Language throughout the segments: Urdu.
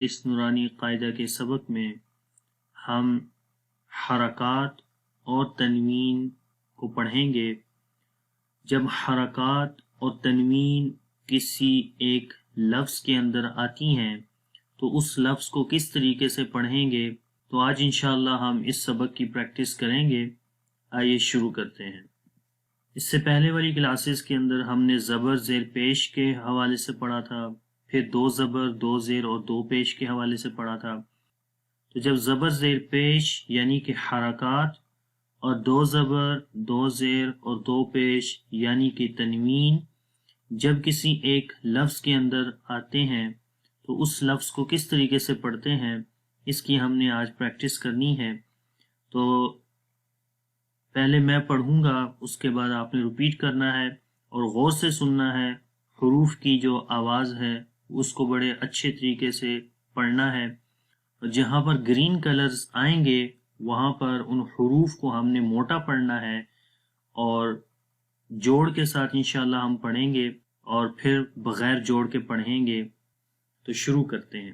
اس نورانی قاعدہ کے سبق میں ہم حرکات اور تنوین کو پڑھیں گے۔ جب حرکات اور تنوین کسی ایک لفظ کے اندر آتی ہیں تو اس لفظ کو کس طریقے سے پڑھیں گے، تو آج انشاءاللہ ہم اس سبق کی پریکٹس کریں گے۔ آئیے شروع کرتے ہیں۔ اس سے پہلے والی کلاسز کے اندر ہم نے زبر زیر پیش کے حوالے سے پڑھا تھا، پھر دو زبر دو زیر اور دو پیش کے حوالے سے پڑھا تھا۔ تو جب زبر زیر پیش یعنی کہ حرکات اور دو زبر دو زیر اور دو پیش یعنی کہ تنوین جب کسی ایک لفظ کے اندر آتے ہیں تو اس لفظ کو کس طریقے سے پڑھتے ہیں، اس کی ہم نے آج پریکٹس کرنی ہے۔ تو پہلے میں پڑھوں گا، اس کے بعد آپ نے ریپیٹ کرنا ہے اور غور سے سننا ہے۔ حروف کی جو آواز ہے اس کو بڑے اچھے طریقے سے پڑھنا ہے۔ جہاں پر گرین کلرز آئیں گے وہاں پر ان حروف کو ہم نے موٹا پڑھنا ہے اور جوڑ کے ساتھ انشاءاللہ ہم پڑھیں گے اور پھر بغیر جوڑ کے پڑھیں گے۔ تو شروع کرتے ہیں۔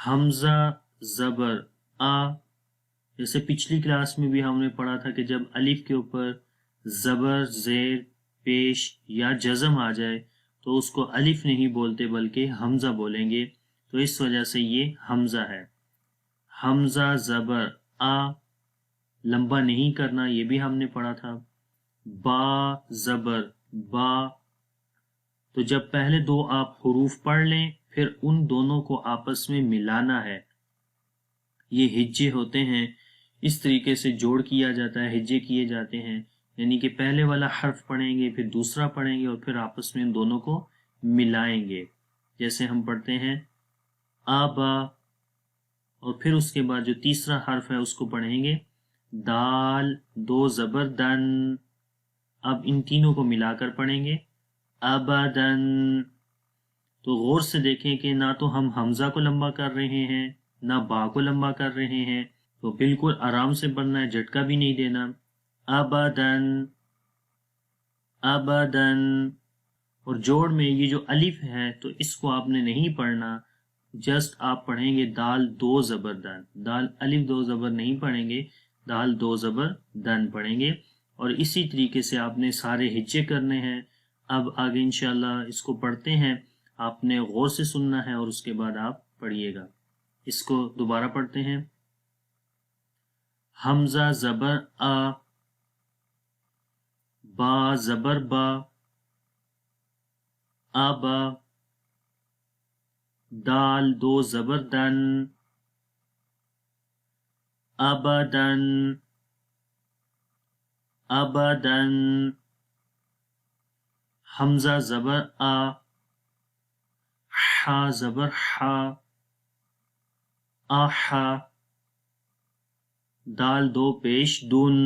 حمزہ زبر آ، جیسے پچھلی کلاس میں بھی ہم نے پڑھا تھا کہ جب الف کے اوپر زبر زیر پیش یا جزم آ جائے تو اس کو الف نہیں بولتے بلکہ حمزہ بولیں گے، تو اس وجہ سے یہ حمزہ ہے۔ حمزہ زبر آ، لمبا نہیں کرنا، یہ بھی ہم نے پڑھا تھا۔ با زبر با، تو جب پہلے دو آپ حروف پڑھ لیں پھر ان دونوں کو آپس میں ملانا ہے۔ یہ ہجے ہوتے ہیں، اس طریقے سے جوڑ کیا جاتا ہے، ہجے کیے جاتے ہیں، یعنی کہ پہلے والا حرف پڑھیں گے پھر دوسرا پڑھیں گے اور پھر آپس میں ان دونوں کو ملائیں گے۔ جیسے ہم پڑھتے ہیں آبا، اور پھر اس کے بعد جو تیسرا حرف ہے اس کو پڑھیں گے دال دو زبر دن۔ اب ان تینوں کو ملا کر پڑھیں گے ابدن۔ تو غور سے دیکھیں کہ نہ تو ہم حمزہ کو لمبا کر رہے ہیں نہ با کو لمبا کر رہے ہیں، تو بالکل آرام سے پڑھنا ہے، جھٹکا بھی نہیں دینا۔ ابدن ابدن، اور جوڑ میں یہ جو الف ہے تو اس کو آپ نے نہیں پڑھنا، جسٹ آپ پڑھیں گے دال دو زبر دن، دال الف دو زبر نہیں پڑھیں گے، دال دو زبر دن پڑھیں گے۔ اور اسی طریقے سے آپ نے سارے ہجے کرنے ہیں۔ اب آگے انشاءاللہ اس کو پڑھتے ہیں، آپ نے غور سے سننا ہے اور اس کے بعد آپ پڑھیے گا۔ اس کو دوبارہ پڑھتے ہیں۔ حمزہ زبر آ، با زبر با، آبا، دال دو زبر دن، ابدن ابدن۔ حمزہ زبر آ، حا زبر حا، آحا، دال دو پیش دن،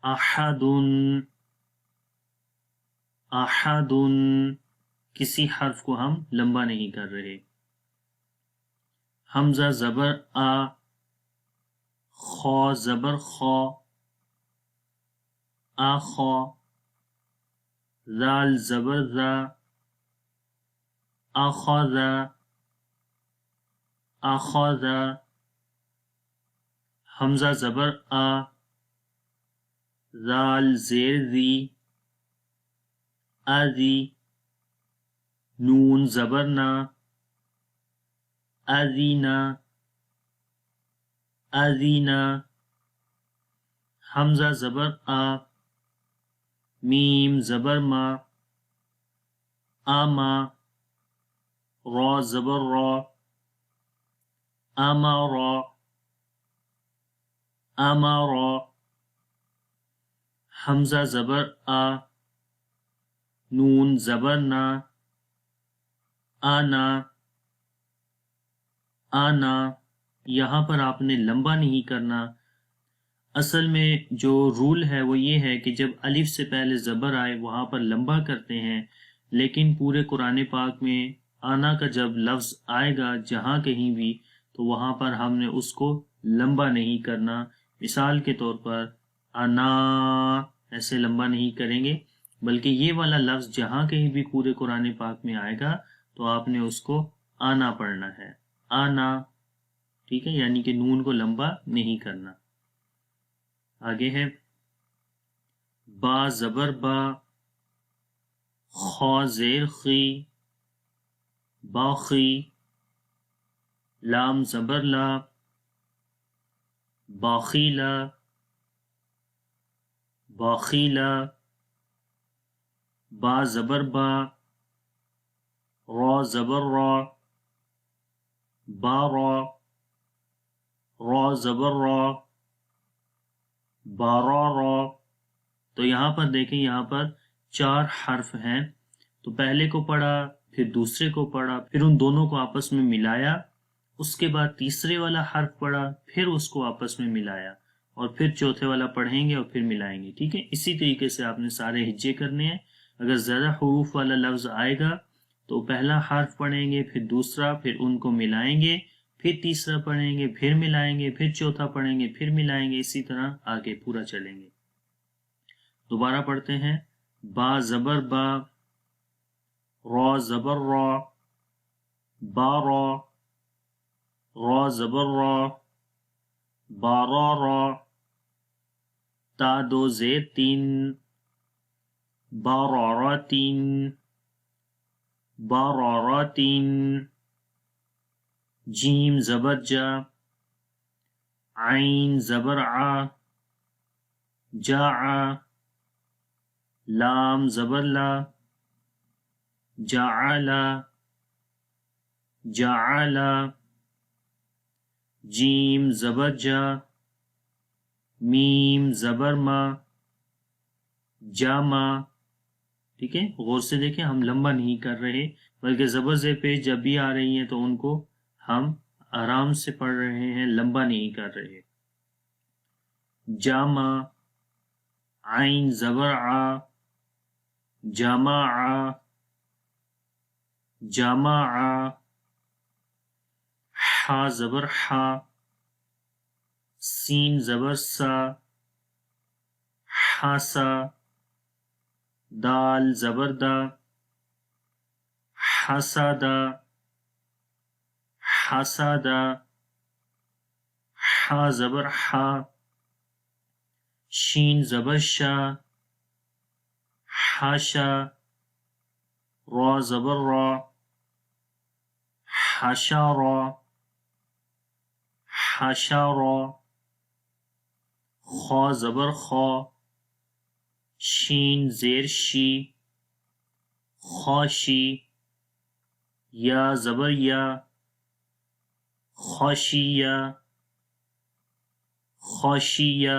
احدن احدن۔ کسی حرف کو ہم لمبا نہیں کر رہے۔ حمزہ زبر آ، خا زبر خا، آخا، ذال زبر ذا، آخذ آخذ۔ حمزہ زبر آ، ذال زیر ذی، اذی، نون زبر نا، اذینا اذینا۔ حمزہ زبر آ، میم زبر ما، آما، را زبر را، آمارا آمارا۔ حمزہ زبر آ، نون زبر نا، آنا آنا۔ یہاں پر آپ نے لمبا نہیں کرنا۔ اصل میں جو رول ہے وہ یہ ہے کہ جب الف سے پہلے زبر آئے وہاں پر لمبا کرتے ہیں، لیکن پورے قرآن پاک میں آنا کا جب لفظ آئے گا جہاں کہیں بھی تو وہاں پر ہم نے اس کو لمبا نہیں کرنا۔ مثال کے طور پر انا، ایسے لمبا نہیں کریں گے، بلکہ یہ والا لفظ جہاں کہیں بھی پورے قرآن پاک میں آئے گا تو آپ نے اس کو آنا پڑھنا ہے، آنا، ٹھیک ہے، یعنی کہ نون کو لمبا نہیں کرنا۔ آگے ہے با زبر با، خا زیر خی، باخی، لام زبر لا، باخیلا، باخیلا، با زبر با، را زبر را، بارا، را زبر را، بارا را۔ تو یہاں پر دیکھیں، یہاں پر 4 حرف ہیں، تو پہلے کو پڑھا، پھر دوسرے کو پڑھا، پھر ان دونوں کو آپس میں ملایا، اس کے بعد تیسرے والا حرف پڑھا، پھر اس کو آپس میں ملایا، اور پھر چوتھے والا پڑھیں گے اور پھر ملائیں گے، ٹھیک ہے۔ اسی طریقے سے آپ نے سارے ہجے کرنے ہیں۔ اگر زیادہ حروف والا لفظ آئے گا تو پہلا حرف پڑھیں گے، پھر دوسرا، پھر ان کو ملائیں گے، پھر تیسرا پڑھیں گے، پھر ملائیں گے، پھر چوتھا پڑھیں گے، پھر ملائیں گے، اسی طرح آگے پورا چلیں گے۔ دوبارہ پڑھتے ہیں، با زبر با، را زبر را، بارا، را زبر را، بارا را، تا دو زیر 3، بارارا 3، بارارا 3، جیم زبر جا، عین زبر ع، جاع، لام زبر لا، جعل، جعل، جیم زبر جا، میم زبر ما، جاما، ٹھیک ہے۔ غور سے دیکھیں، ہم لمبا نہیں کر رہے، بلکہ زبر زیر پیش جب بھی آ رہی ہیں تو ان کو ہم آرام سے پڑھ رہے ہیں، لمبا نہیں کر رہے۔ جاما، عین زبر ع، جامع، جامع، حا زبر حا، سین زبر سا، حاسا، دال زبر دا، حسدا، حسدا، حا زبر حا، شین زبر شا، حاشا، را زبر را، حشارا، حشارا، خا زبر خا، شین زیر شی، خاشی، یا زبر یا، خاشیہ، خاشیہ،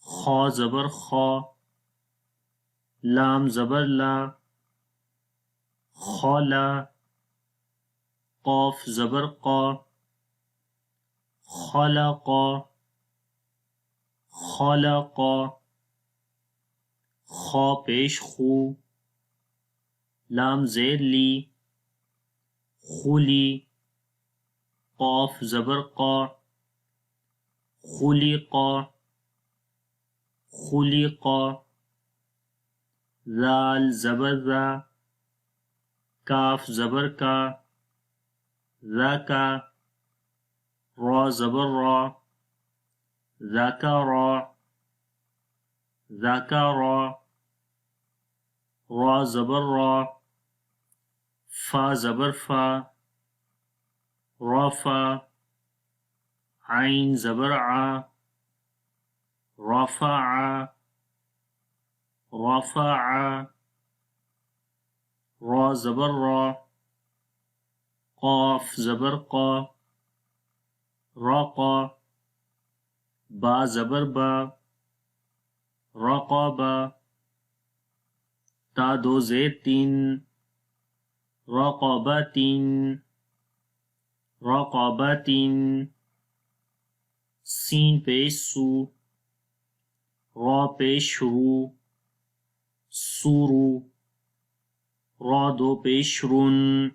خا زبر خا، لام زبر لا، خالا، قاف زبر قا، خلقا، خلقا، خا پیش خو، لام زیر لی، خلی، قاف زبر قا، خلقا، خلقا، ذال زبر ذا، کاف زبر کا، ذاکا، را زبر را، ذاکرا، ذاکرا، را زبر را، فا زبر فا، رافا، عین زبر ع، رافع، رافع، را زبر را، قاف زبر قا، راقا، با زبر با، رقابا، تا دو زیر 3، رقابات، رقابات، سین پیش سو، را پیش رو، سورو، را دو پیش رن،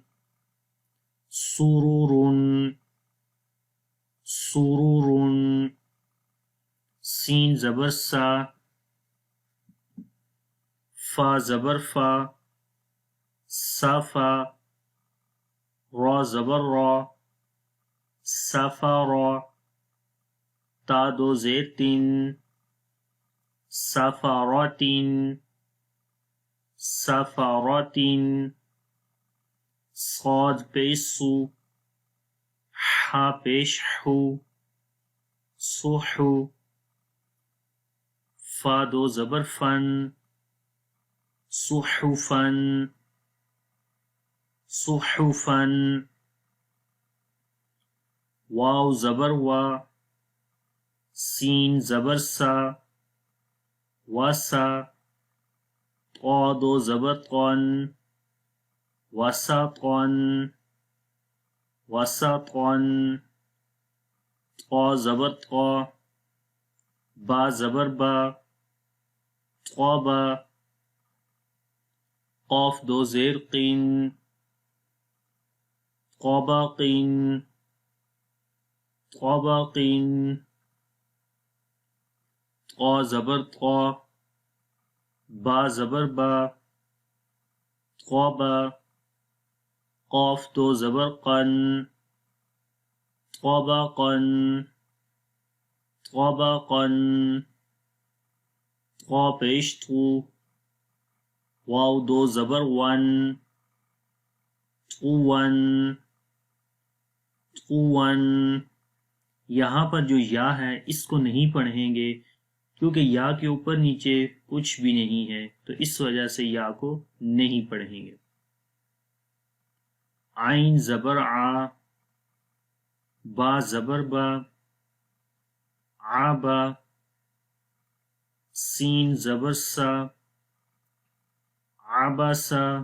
سرورن، سرورن، سین زبر سا، فا زبر فا، صافا، زبر را سفر تا دو زیر تین سفرات سفرات صاد پیش سو ح پیش حو صحو فا دو زبر فن صحفا صحفا واو زبر وا سین زبر سا وسا طا دو زبر طن وسطا وسطا طا زبر طا با زبر با طابا قاف دو زیر قین طابقین طابقین طا زبر طا با زبر با طابا قاف دو زبر قن طابقا طابقا طا پیش تو واو دو زبر ون طون طون یہاں پر جو یا ہے اس کو نہیں پڑھیں گے کیونکہ یا کے اوپر نیچے کچھ بھی نہیں ہے، تو اس وجہ سے یا کو نہیں پڑھیں گے۔ عین زبر آ با زبر با آبا سین زبر سا عبسا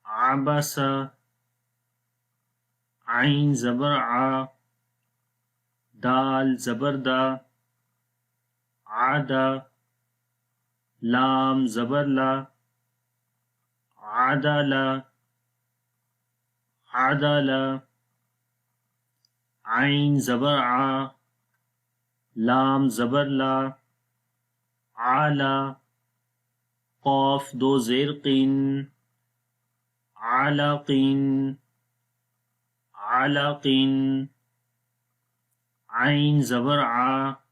عبسا عین زبر آ دال زبر دا عدا لام زبر لا عدلا عدلا عین زبر آ لام زبر لا علا قاف دو زیر قین علقین علقین عین زبر آ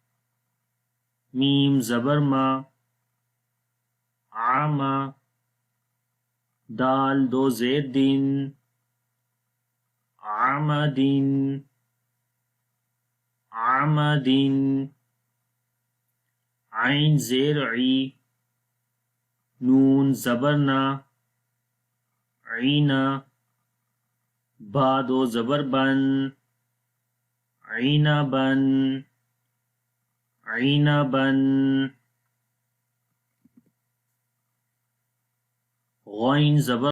میم زبر ما عما دال دو زیر دین عمدین عمدین عین زیر عی نون زبرنا عینا با دو زبر بن عینا بن عینا بن غین زبر